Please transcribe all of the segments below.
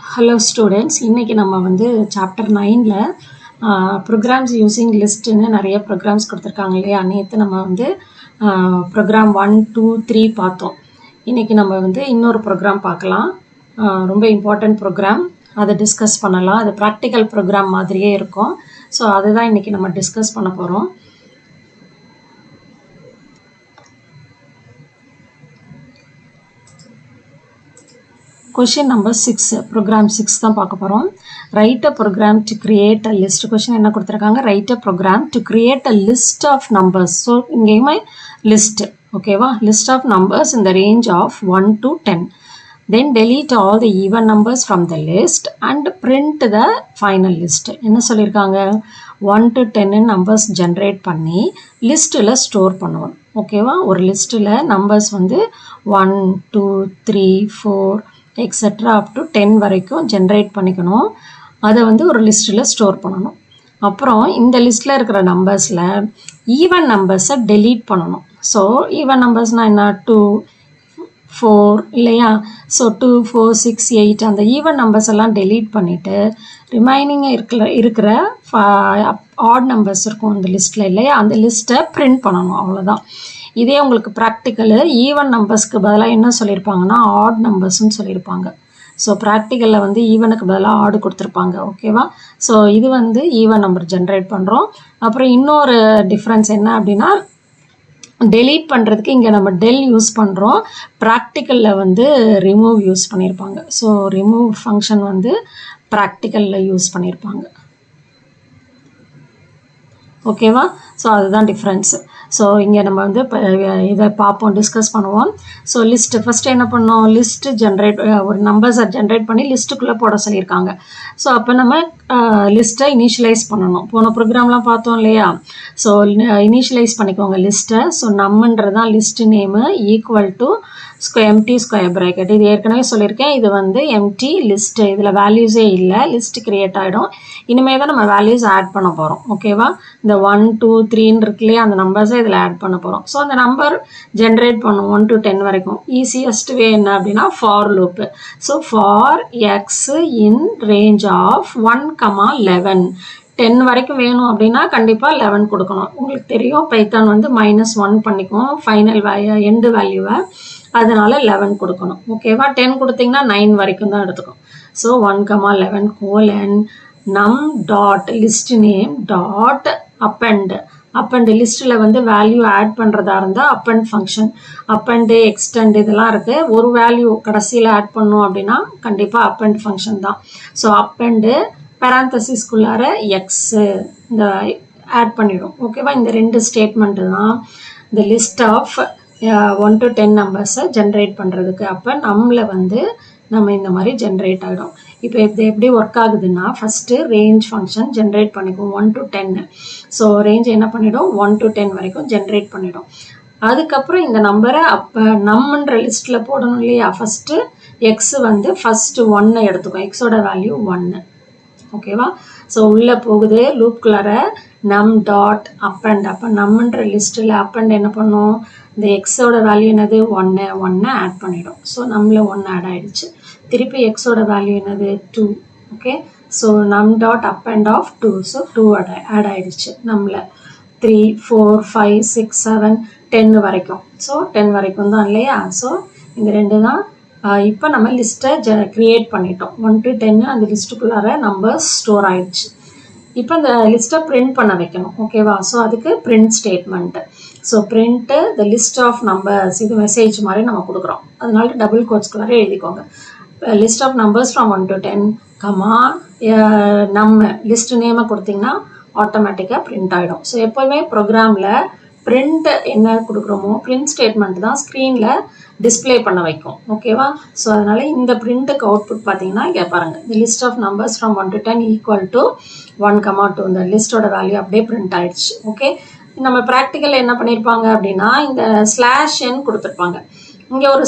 Hello students, இன்னைக்கு நம்ம வந்து chapter 9ல programs using list ன்னு நிறைய programs கொடுத்திருக்காங்க இல்லையா. நேத்து நம்ம வந்து program 1 2 3 பார்த்தோம். இன்னைக்கு நம்ம வந்து இன்னொரு program பார்க்கலாம். ரொம்ப important program. அதை டிஸ்கஸ் பண்ணலாம். அது practical program மாதிரியே இருக்கும். ஸோ அதுதான் இன்னைக்கு நம்ம டிஸ்கஸ் பண்ண போறோம். Question number 6, program 6 தான் பார்க்க போறோம். Write a program to create a list. Question என்ன கொடுத்திருக்காங்க? Write a program to create a list of numbers. So இங்கேயுமே list, ஓகேவா? List of numbers in the range of 1 to 10. Then delete all the even numbers from the list and print the final list. என்ன சொல்லியிருக்காங்க? 1 to 10 numbers generate பண்ணி லிஸ்ட்டில் store பண்ணுவோம். ஓகேவா? ஒரு லிஸ்ட்டில் நம்பர்ஸ் வந்து 1 2 3 4 எக்ஸெட்ரா அப் டு 10 வரைக்கும் ஜென்ரேட் பண்ணிக்கணும். அதை வந்து ஒரு லிஸ்ட்டில் ஸ்டோர் பண்ணணும். அப்புறம் இந்த லிஸ்ட்டில் இருக்கிற நம்பர்ஸில் ஈவன் நம்பர்ஸை டெலீட் பண்ணணும். ஸோ ஈவன் நம்பர்ஸ்னால் என்ன? 2 4 இல்லையா? ஸோ 2 4 6 8 அந்த ஈவன் நம்பர்ஸ் எல்லாம் டெலீட் பண்ணிவிட்டு ரிமைனிங் இருக்கிற ஆட் நம்பர்ஸ் இருக்கும் அந்த லிஸ்ட்டில் இல்லையா, அந்த லிஸ்ட்டை பிரிண்ட் பண்ணணும். அவ்வளோதான். இதே உங்களுக்கு ப்ராக்டிக்கலு ஈவன் நம்பர்ஸ்க்கு பதிலாக என்ன சொல்லியிருப்பாங்கன்னா ஆட் நம்பர்ஸ்ன்னு சொல்லியிருப்பாங்க. ஸோ ப்ராக்டிக்கலில் வந்து ஈவனுக்கு பதிலாக ஆடு கொடுத்துருப்பாங்க. ஓகேவா? ஸோ இது வந்து ஈவன் நம்பர் ஜென்ரேட் பண்ணுறோம். அப்புறம் இன்னொரு டிஃப்ரென்ஸ் என்ன அப்படின்னா, டெலீட் பண்ணுறதுக்கு இங்கே நம்ம டெல் யூஸ் பண்ணுறோம், ப்ராக்டிக்கலில் வந்து ரிமூவ் யூஸ் பண்ணியிருப்பாங்க. ஸோ ரிமூவ் ஃபங்க்ஷன் வந்து ப்ராக்டிக்கலில் யூஸ் பண்ணியிருப்பாங்க. ஓகேவா? ஸோ அதுதான் டிஃப்ரென்ஸு. ஸோ இங்கே நம்ம வந்து இதை பார்ப்போம், டிஸ்கஸ் பண்ணுவோம். ஸோ லிஸ்ட்டு ஃபஸ்ட்டு என்ன பண்ணோம்? லிஸ்ட்டு ஜென்ரேட் ஒரு நம்பர்ஸை ஜென்ரேட் பண்ணி லிஸ்ட்டுக்குள்ளே போட சொல்லியிருக்காங்க. ஸோ அப்போ நம்ம லிஸ்ட்டை இனிஷியலைஸ் பண்ணணும். போன ப்ரோக்ராம்லாம் பார்த்தோம் இல்லையா? ஸோ இனிஷியலைஸ் பண்ணிக்கோங்க லிஸ்ட்டை. ஸோ நம்மன்றது தான் list name equal to empty square bracket. இது ஏற்கனவே சொல்லியிருக்கேன். இது வந்து எம்டி லிஸ்ட்டு, இதில் வேல்யூஸே இல்லை, லிஸ்ட் கிரியேட் ஆகிடும். இனிமேல் தான் நம்ம வேல்யூஸ் ஆட் பண்ண போகிறோம். ஓகேவா? இந்த 1 2 3 இருக்கு இல்லையா, அந்த நம்பர்ஸை இதில் ஆட் பண்ண போகிறோம். ஸோ அந்த நம்பர் ஜென்ரேட் பண்ணும் 1 to 10 வரைக்கும். ஈஸியஸ்ட் வே என்ன அப்படின்னா for loop. So for x in range of 1, 11 10 வரைக்கும் வேணும் அப்படின்னா கண்டிப்பாக 11 கொடுக்கணும். உங்களுக்கு தெரியும் பைத்தான் வந்து -1 பண்ணிக்குவோம் ஃபைனல் எண்டு வேல்யூவை, அதனால 11 கொடுக்கணும். ஓகேவா? 10 கொடுத்தீங்கன்னா 9 வரைக்கும் தான் எடுத்துக்கும். So 1, 11 num dot list name dot append லிஸ்ட்டில் வந்து வேல்யூ ஆட் பண்ணுறதா இருந்தால் அப்பண்ட் ஃபங்க்ஷன், அப்பண்டு எக்ஸ்டெண்ட் இதெல்லாம் இருக்குது. ஒரு வேல்யூ கடைசியில் ஆட் பண்ணோம் அப்படின்னா கண்டிப்பாக அப்பண்ட் ஃபங்க்ஷன் தான். ஸோ அப்பண்டு பேராந்தசிஸ்குள்ளார எக்ஸு இந்த ஆட் பண்ணிடும். ஓகேவா? இந்த ரெண்டு ஸ்டேட்மெண்ட்டு தான் இந்த லிஸ்ட் ஆஃப் 1 to 10 நம்பர்ஸை ஜென்ரேட் பண்ணுறதுக்கு. அப்போ நம்மளை வந்து நம்ம இந்த மாதிரி ஜென்ரேட் ஆகிடும். இப்போ இது எப்படி ஒர்க் ஆகுதுன்னா, ஃபஸ்ட்டு ரேஞ்ச் ஃபங்க்ஷன் ஜென்ரேட் பண்ணிக்கும் 1 to 10. ஸோ ரேஞ்ச் என்ன பண்ணிடும்? 1 to 10 வரைக்கும் ஜென்ரேட் பண்ணிடும். அதுக்கப்புறம் இந்த நம்பரை அப்போ நம்மன்ற லிஸ்ட்டில் போடணும் இல்லையா? ஃபஸ்ட்டு எக்ஸு வந்து ஃபஸ்ட்டு 1 எடுத்துக்கும், எக்ஸோட வேல்யூ 1. ஓகேவா? ஸோ உள்ளே போகுது லூப்குள்ளார நம் டாட் அப்பண்ட். அப்போ நம்மன்ற லிஸ்ட்டில் அப்பண்ட் என்ன பண்ணும்? இந்த எக்ஸோட வேல்யூ என்னது? 1 ஆட் பண்ணிடும். ஸோ நம்மள 1 ஆட் ஆகிடுச்சு. திருப்பி எக்ஸோட வேல்யூ என்னது? 2. ஓகே? ஸோ நம் dot append of 2. So 2 add ஆகிடுச்சு. நம்மள 3 4 5 6 7 10 வரைக்கும். ஸோ 10 வரைக்கும் தான் இல்லையா? ஸோ இந்த ரெண்டு தான். இப்போ நம்ம லிஸ்ட்டை க்ரியேட் பண்ணிட்டோம். 1 to 10 அந்த லிஸ்ட்டுக்குள்ளார நம்பர்ஸ் ஸ்டோர் ஆயிடுச்சு. இப்போ இந்த லிஸ்ட்டை பிரிண்ட் பண்ண வைக்கணும். ஓகேவா? ஸோ அதுக்கு print statement. So print the list of numbers, இது மெசேஜ் மாதிரி நம்ம கொடுக்குறோம். அதனால டபுள் கோட்ஸ்குள்ளார எழுதிக்கோங்க. List of numbers from 1 to 10 நம்ம லிஸ்ட் நேமை கொடுத்தீங்கன்னா ஆட்டோமேட்டிக்காக பிரிண்ட் ஆகிடும். ஸோ எப்போவுமே ப்ரோக்ராமில் பிரிண்ட் என்ன கொடுக்குறோமோ பிரிண்ட் ஸ்டேட்மெண்ட் தான் ஸ்க்ரீனில் டிஸ்பிளே பண்ண வைக்கும். ஓகேவா? ஸோ அதனால் இந்த பிரிண்ட்டுக்கு அவுட்புட் பார்த்தீங்கன்னா இங்கே பாருங்கள், இந்த list of numbers from 1 to 10 equal to 1, 2 இந்த லிஸ்ட்டோட வேல்யூ அப்படியே பிரிண்ட் ஆயிடுச்சு. ஓகே? நம்ம ப்ராக்டிக்கலில் என்ன பண்ணியிருப்பாங்க அப்படின்னா இந்த /n கொடுத்துருப்பாங்க. இங்கே ஒரு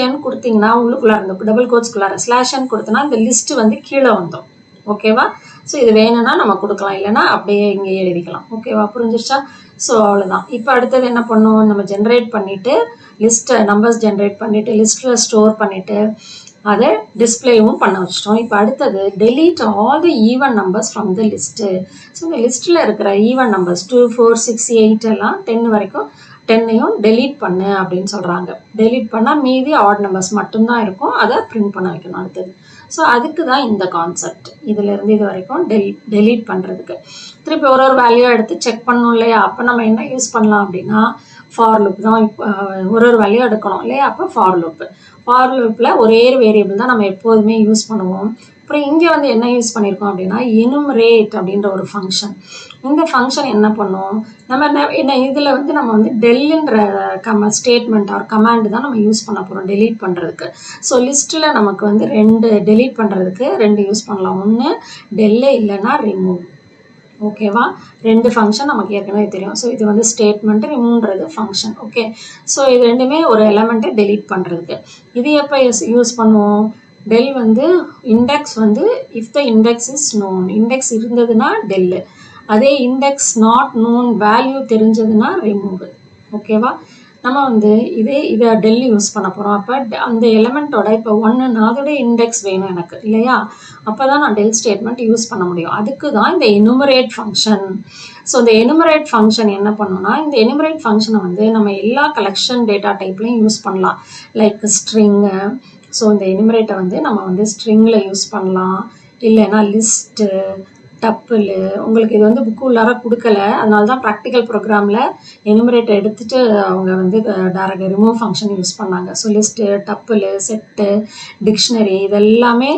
/n கொடுத்தீங்கன்னா உள்ளுக்குள்ளார இந்த டபுள் கோட்ஸ்குள்ளார /n கொடுத்தோன்னா இந்த லிஸ்ட்டு வந்து கீழே வந்தோம். ஓகேவா? ஸோ இது வேணும்னா நம்ம கொடுக்கலாம், இல்லைன்னா அப்படியே இங்கே எழுதிக்கலாம். ஓகேவா? புரிஞ்சிருச்சா? ஸோ அவ்வளோதான். இப்போ அடுத்தது என்ன பண்ணோம்? நம்ம ஜென்ரேட் பண்ணிவிட்டு லிஸ்ட்டை நம்பர்ஸ் ஜென்ரேட் பண்ணிவிட்டு லிஸ்ட்டில் ஸ்டோர் பண்ணிவிட்டு அதை டிஸ்பிளேவும் பண்ண வச்சிட்டோம். இப்போ அடுத்தது delete all the even numbers from the list. So இந்த லிஸ்ட்டில் இருக்கிற ஈவன் நம்பர்ஸ் 2, 4, 6, 8 எல்லாம் 10 வரைக்கும் 10ஐயும் delete பண்ணு அப்படின்னு சொல்கிறாங்க. delete பண்ணால் மீதி ஆட் நம்பர்ஸ் மட்டும்தான் இருக்கும், அதை பிரிண்ட் பண்ண வைக்கணும் அடுத்தது. ஸோ அதுக்கு தான் இந்த கான்செப்ட், இதிலேருந்து இது வரைக்கும் delete பண்ணுறதுக்கு. திருப்பி ஒரு வேல்யூ எடுத்து செக் பண்ணணும் இல்லையா, அப்போ நம்ம என்ன யூஸ் பண்ணலாம் அப்படின்னா ஃபார் லூப் தான். ஒரு வேல்யூ எடுக்கணும் இல்லையா, அப்போ ஃபார் லூப்பில் ஒரே வேரியபிள் தான் நம்ம எப்போதுமே யூஸ் பண்ணுவோம். அப்புறம் இங்கே வந்து என்ன யூஸ் பண்ணியிருக்கோம் அப்படின்னா enumerate அப்படின்ற ஒரு ஃபங்க்ஷன். இந்த ஃபங்க்ஷன் என்ன பண்ணும், நம்ம என்ன இதில் வந்து நம்ம வந்து டெல்லுன்ற ஸ்டேட்மெண்ட் ஆர் கமாண்ட் தான் நம்ம யூஸ் பண்ண போகிறோம் delete பண்ணுறதுக்கு. ஸோ லிஸ்ட்டில் நமக்கு வந்து delete பண்ணுறதுக்கு 2 யூஸ் பண்ணலாம். ஒன்று டெல்லு இல்லைன்னா ரிமூவ். ஓகேவா, 2 ஃபங்க்ஷன் நமக்கு ஏற்கனவே தெரியும். ஸோ இது வந்து ஸ்டேட்மெண்ட், ரிமூவ்ன்றது ஃபங்க்ஷன். ஓகே, ஸோ இது ரெண்டுமே ஒரு எலமெண்ட்டை delete பண்ணுறதுக்கு. இது எப்போ யூஸ் பண்ணுவோம், டெல் வந்து இண்டெக்ஸ் வந்து if the index is known, index இருந்ததுன்னா டெல்லு, அதே இண்டெக்ஸ் நாட் நோன் வேல்யூ தெரிஞ்சதுன்னா ரிமூவ். ஓகேவா, நம்ம வந்து இதை டெல் யூஸ் பண்ண போகிறோம். அப்போ அந்த எலமெண்ட்டோட இப்போ 1ன்னா அதோட இண்டெக்ஸ் வேணும் எனக்கு இல்லையா, அப்போ தான் நான் டெல் ஸ்டேட்மெண்ட் யூஸ் பண்ண முடியும். அதுக்கு தான் இந்த enumerate ஃபங்க்ஷன். ஸோ இந்த enumerate ஃபங்க்ஷன் என்ன பண்ணணும்னா, இந்த enumerate ஃபங்க்ஷனை வந்து நம்ம எல்லா கலெக்ஷன் டேட்டா டைப்லையும் யூஸ் பண்ணலாம், லைக் ஸ்ட்ரிங்கு. ஸோ இந்த enumerate வந்து நம்ம வந்து ஸ்ட்ரிங்கில் யூஸ் பண்ணலாம், இல்லைன்னா லிஸ்ட்டு, டப்பிள். உங்களுக்கு இது வந்து புக்கு உள்ளார கொடுக்கல, அதனால தான் ப்ராக்டிக்கல் ப்ரோக்ராமில் enumerate எடுத்துகிட்டு அவங்க வந்து டேரக்ட் ரிமூவ் ஃபங்க்ஷன் யூஸ் பண்ணாங்க. So list, tuple, set, dictionary இதெல்லாமே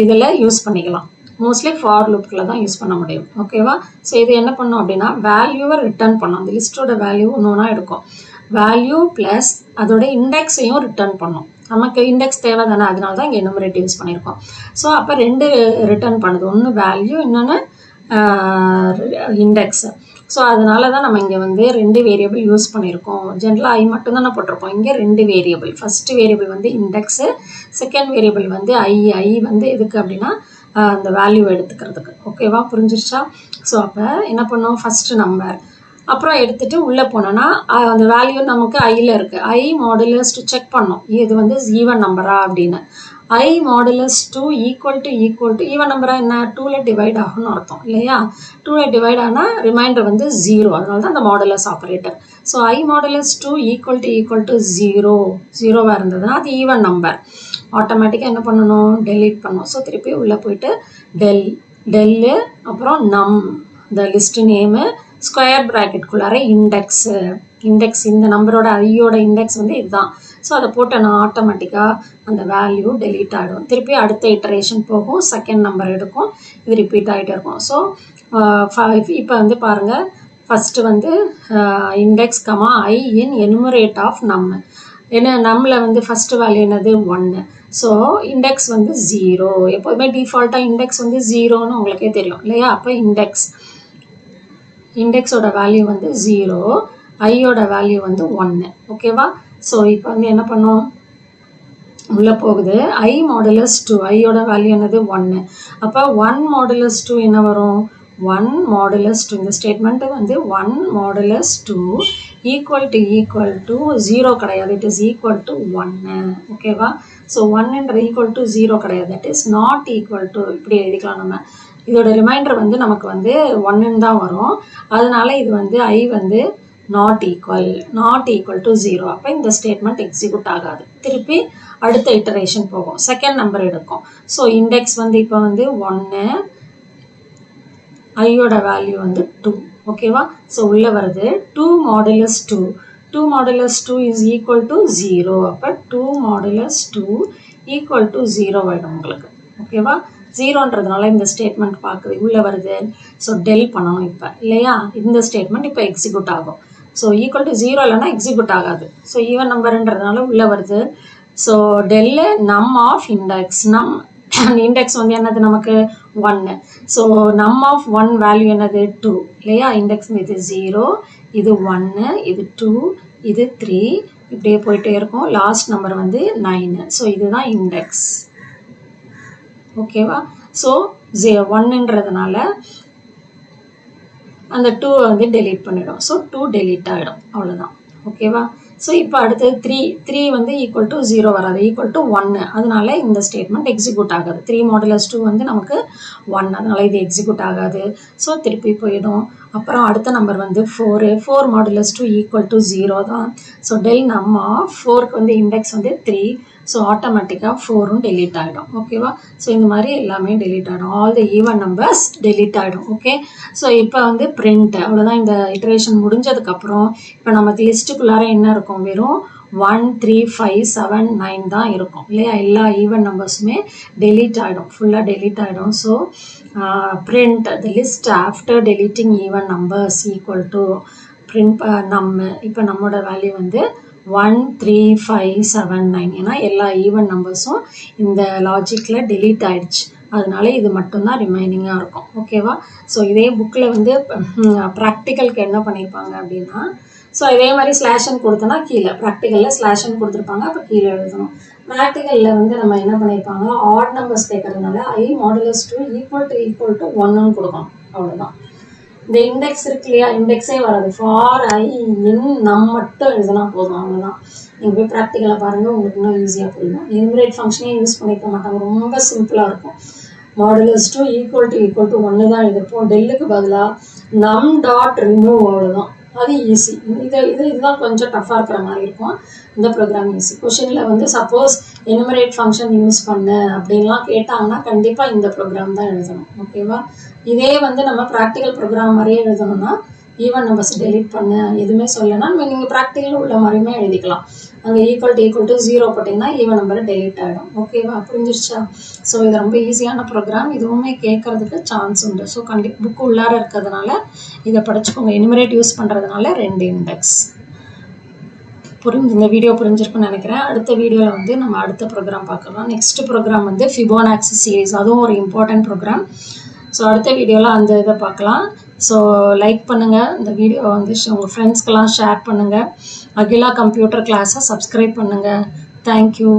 இதில் யூஸ் பண்ணிக்கலாம். மோஸ்ட்லி ஃபார் லூப்பில் தான் யூஸ் பண்ண முடியும். ஓகேவா, ஸோ இது என்ன பண்ணோம் அப்படின்னா வேல்யூவை ரிட்டர்ன் பண்ணோம். அந்த லிஸ்ட்டோட வேல்யூ ஒன்று எடுக்கும், வேல்யூ ப்ளஸ் அதோட இண்டெக்ஸையும் ரிட்டர்ன் பண்ணோம். நமக்கு இண்டெக்ஸ் தேவை தானே, அதனால தான் இங்கே enumerate யூஸ் பண்ணியிருக்கோம். ஸோ அப்போ 2 ரிட்டர்ன் பண்ணுது, ஒன்று வேல்யூ, இன்னொன்று இண்டெக்ஸ். ஸோ அதனால தான் நம்ம இங்கே வந்து 2 வேரியபிள் யூஸ் பண்ணியிருக்கோம். ஜென்ரலாக மட்டும் தானே போட்டிருப்போம், இங்கே 2 வேரியபிள். ஃபஸ்ட்டு வேரியபிள் வந்து இண்டெக்ஸு, செகண்ட் வேரியபிள் வந்து ஐ வந்து எதுக்கு அப்படின்னா அந்த வேல்யூ எடுத்துக்கிறதுக்கு. ஓகேவா, புரிஞ்சிருச்சா? ஸோ அப்போ என்ன பண்ணோம், ஃபஸ்ட்டு நம்பர் அப்புறம் எடுத்துகிட்டு உள்ளே போனோன்னா அந்த வேல்யூ நமக்கு ஐயில் இருக்குது. ஐ மாடுலஸ் டு செக் பண்ணோம், இது வந்து ஈவன் நம்பரா அப்படின்னு. I modulus 2 equal to even நம்பராக என்ன, 2ல் டிவைட் ஆகும்னு அர்த்தம் இல்லையா. 2ல் டிவைட் ஆனால் ரிமைண்டர் வந்து 0, அதனால தான் அந்த modulus operator. So i modulus 2 equal to 0 இருந்ததுன்னா அது ஈவன் நம்பர். ஆட்டோமேட்டிக்காக என்ன பண்ணணும், delete பண்ணணும். ஸோ திருப்பி உள்ளே போயிட்டு டெல்லு அப்புறம் இந்த லிஸ்ட் நேமு ஸ்கொயர் ப்ராக்கெட்குள்ளார இண்டெக்ஸ் இந்த நம்பரோட ஐயோட இண்டெக்ஸ் வந்து இதுதான். ஸோ அதை போட்டோன்னா ஆட்டோமேட்டிக்காக அந்த வேல்யூ delete ஆகிடும். திருப்பி அடுத்த இட்டரேஷன் போகும், செகண்ட் நம்பர் எடுக்கும், இது ரிப்பீட் ஆகிட்டே இருக்கும். ஸோ இப்போ வந்து பாருங்கள், ஃபஸ்ட்டு வந்து index comma I in enumerate of ஏன்னா நம்மில் வந்து ஃபஸ்ட்டு வேல்யூ என்னது 1. ஸோ இண்டெக்ஸ் வந்து 0. எப்போதுமே டிஃபால்ட்டாக இண்டெக்ஸ் வந்து 0ன்னு உங்களுக்கே தெரியும் இல்லையா. அப்போ இண்டெக்ஸோட வேல்யூ வந்து 0, ஐயோட வேல்யூ வந்து 1. ஓகேவா, ஸோ இப்போ வந்து என்ன பண்ணோம், உள்ளே போகுது ஐ மாடுலஸ் 2, ஐயோட வேல்யூ என்னது 1. அப்போ 1 மாடுலஸ் 2 என்ன வரும், 1 மாடுலஸ் 2. இந்த ஸ்டேட்மெண்ட்டு வந்து 1 மாடுலஸ் 2 ஈக்குவல் டு 0 கிடையாது, இட் இஸ் ஈக்குவல் டு 1. ஓகேவா, ஸோ 1ன்ற ஈக்குவல் டு 0 கிடையாது, that is not equal to. இப்படி எழுதிக்கலாம் நம்ம. இதோட ரிமைண்டர் வந்து நமக்கு வந்து 1ன்னு தான் வரும், அதனால இது வந்து ஐ வந்து நாட் ஈக்குவல் டு 0. அப்போ இந்த ஸ்டேட்மெண்ட் எக்ஸிக்யூட் ஆகாது. திருப்பி அடுத்த இட்டரேஷன் போகும், செகண்ட் நம்பர் எடுக்கும். ஸோ இண்டெக்ஸ் வந்து இப்போ வந்து 1, ஐயோட வேல்யூ வந்து 2. ஓகேவா, ஸோ உள்ளே வருது 2 மாடுலஸ் 2 இஸ் ஈக்குவல் டு 0. அப்போ 2 மாடுலஸ் 2 ஈக்குவல் டு 0 ஆகிடும் உங்களுக்கு. ஓகேவா, 0ன்றதுனால இந்த ஸ்டேட்மெண்ட் பார்க்குது, உள்ளே வருது. ஸோ டெல் பண்ணணும் இப்போ இல்லையா, இந்த ஸ்டேட்மெண்ட் இப்போ எக்ஸிக்யூட் ஆகும். ஸோ ஈக்குவல் டு 0 இல்லைன்னா எக்ஸிக்யூட் ஆகாது. ஸோ ஈவன் நம்பர்ன்றதுனால உள்ளே வருது. ஸோ டெல்லு ஆஃப் இண்டெக்ஸ் வந்து என்னது நமக்கு 1. ஸோ ஆஃப் 1 வேல்யூ என்னது 2 இல்லையா. இண்டெக்ஸ் இது 0, இது 1, இது 2, இது 3, இப்படியே போயிட்டே இருக்கும். லாஸ்ட் நம்பர் வந்து 9. ஸோ இதுதான் இண்டெக்ஸ். ஓகேவா, ஸோ 1ன்றதுனால அந்த 2 வந்து delete பண்ணிடும். ஸோ 2 delete ஆகிடும், அவ்வளோதான். ஓகேவா, ஸோ இப்போ அடுத்தது 3 வந்து ஈக்குவல் டு 0 வராது, ஈக்குவல் டு 1. அதனால இந்த ஸ்டேட்மெண்ட் எக்ஸிக்யூட் ஆகாது. 3 மாடுலஸ் 2 வந்து நமக்கு 1, அதனால இது எக்ஸிக்யூட் ஆகாது. ஸோ திருப்பி போயிடும். அப்புறம் அடுத்த நம்பர் வந்து 4 மாடுலஸ் 2 ஈக்குவல் டு 0 தான். ஸோ டெல் நம்ம 4க்கு வந்து இண்டெக்ஸ் வந்து 3. ஸோ ஆட்டோமேட்டிக்காக 4ம் டெலீட் ஆகிடும். ஓகேவா? ஸோ இந்த மாதிரி எல்லாமே டெலீட் ஆகிடும். All the even numbers delete ஆகிடும். ஓகே, ஸோ இப்போ வந்து பிரிண்ட் அவ்வளோதான். இந்த இட்ரேஷன் முடிஞ்சதுக்கப்புறம் இப்போ நமக்கு லிஸ்ட்டுக்குள்ளார என்ன இருக்கும்? வெறும் 1 3 5 7 9 தான் இருக்கும் இல்லையா? எல்லா ஈவன் நம்பர்ஸுமே டெலீட் ஆகிடும், ஃபுல்லாக டெலீட் ஆகிடும். So print the list after deleting even numbers equal to print இப்போ நம்மளோட வேல்யூ வந்து 1 3 5 7 9. ஏன்னா எல்லா ஈவன் நம்பர்ஸும் இந்த லாஜிக்கில் டெலீட் ஆயிடுச்சு, அதனால இது மட்டும்தான் ரிமைனிங்காக இருக்கும். ஓகேவா? ஸோ இதே புக்கில் வந்து ப்ராக்டிக்கலுக்கு என்ன பண்ணியிருப்பாங்க அப்படின்னா, ஸோ இதே மாதிரி ஸ்லாஷன் கொடுத்தோன்னா கீழே, ப்ராக்டிக்கலில் ஸ்லாஷன் கொடுத்துருப்பாங்க, அப்போ கீழே எழுதணும். ப்ராக்டிக்கலில் வந்து நம்ம என்ன பண்ணியிருப்பாங்க, ஆட் நம்பர்ஸ் கேட்கறதுனால I மாடுலஸ் 2 ஈக்குவல் டு 1ன்னு கொடுக்கணும், அவ்வளோதான். இந்த இண்டெக்ஸ் இருக்கு இல்லையா, இண்டெக்ஸே வராது. ஃபார் ஐ இன் நம் மட்டும் எழுதுனா போதும், அவ்வளோதான். நீங்கள் போய் ப்ராக்டிக்கலாக பாருங்கள், உங்களுக்கு இன்னும் ஈஸியாக புரியும். எனுமரேட் ஃபங்க்ஷனே யூஸ் பண்ணிக்க மாட்டாங்க, ரொம்ப சிம்பிளாக இருக்கும். மாடுலஸ் 2 ஈக்குவல் டு 1 தான் எழுதிருப்போம். டெல்லுக்கு பதிலாக நம் டாட் ரிமூவ், அவ்வளோதான். அது ஈஸி. இதுதான் கொஞ்சம் டஃப்பாக இருக்கிற மாதிரி இருக்கும். இந்த ப்ரோக்ராம் ஈஸி. கொஷினில் வந்து சப்போஸ் எனுமரேட் ஃபங்க்ஷன் யூஸ் பண்ணு அப்படின்லாம் கேட்டாங்கன்னா கண்டிப்பாக இந்த ப்ரோக்ராம் தான் எழுதணும். ஓகேவா? இதே வந்து நம்ம ப்ராக்டிக்கல் ப்ரோக்ராம் மாதிரியே எழுதணும்னா ஈவன் நம்பர்ஸ் டெலீட் பண்ண எதுவுமே சொல்லலைன்னா நீங்கள் ப்ராக்டிக்கல் உள்ள மாதிரியுமே எழுதிக்கலாம். அங்கே ஈக்குவல் டு 0 போட்டிங்கன்னா ஈவன் நம்பர் டெலீட் ஆகிடும். ஓகேவா? புரிஞ்சிருச்சா? ஸோ இது ரொம்ப ஈஸியான ப்ரோக்ராம், இதுவுமே கேட்கறதுக்கு சான்ஸ் உண்டு. ஸோ புக்கு உள்ளார இருக்கிறதுனால இதை படிச்சுக்கோங்க. எனுமரேட் யூஸ் பண்ணுறதுனால 2 இண்டெக்ஸ். இந்த வீடியோ புரிஞ்சிருக்குன்னு நினைக்கிறேன். அடுத்த வீடியோவில் வந்து நம்ம அடுத்த ப்ரோக்ராம் பார்க்கலாம். நெக்ஸ்ட் ப்ரோக்ராம் வந்து ஃபிபோனாக்சி சீரீஸ், அதுவும் ஒரு இம்பார்ட்டன்ட் ப்ரோக்ராம். ஸோ அடுத்த வீடியோவில் அந்த இதை பார்க்கலாம். ஸோ லைக் பண்ணுங்கள், இந்த வீடியோ வந்து உங்கள் ஃப்ரெண்ட்ஸ்க்கெல்லாம் ஷேர் பண்ணுங்கள். அகிலா கம்ப்யூட்டர் கிளாஸை சப்ஸ்கிரைப் பண்ணுங்கள். தேங்க்யூ.